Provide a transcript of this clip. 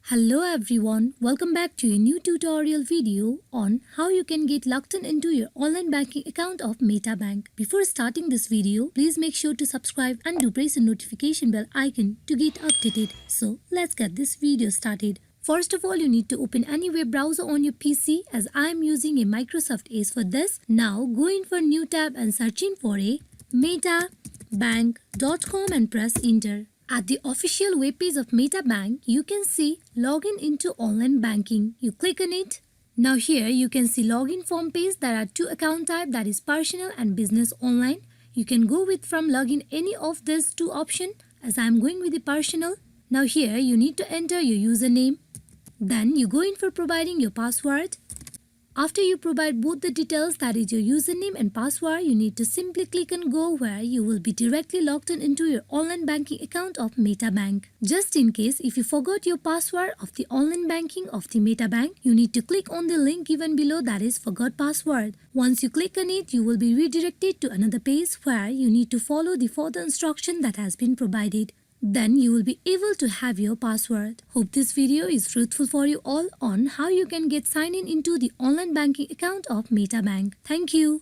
Hello everyone, welcome back to a new tutorial video on how you can get logged in into your online banking account of MetaBank. Before starting this video, please make sure to subscribe and do press the notification bell icon to get updated. So let's get this video started. First of all, you need to open any web browser on your PC as I am using a Microsoft Edge for this. Now go in for new tab and searching for a metabank.com and press enter. At the official webpage of MetaBank, you can see login into online banking. You click on it. Now here you can see login form page. There are two account types, that is personal and business online. You can go with from login any of these two options as I am going with the personal. Now here you need to enter your username. Then you go in for providing your password. After you provide both the details, that is your username and password, you need to simply click on go where you will be directly logged in into your online banking account of MetaBank. Just in case if you forgot your password of the online banking of the MetaBank, you need to click on the link given below, that is forgot password. Once you click on it, you will be redirected to another page where you need to follow the further instruction that has been provided. Then you will be able to have your password. Hope this video is fruitful for you all on how you can get signed in into the online banking account of MetaBank. Thank you.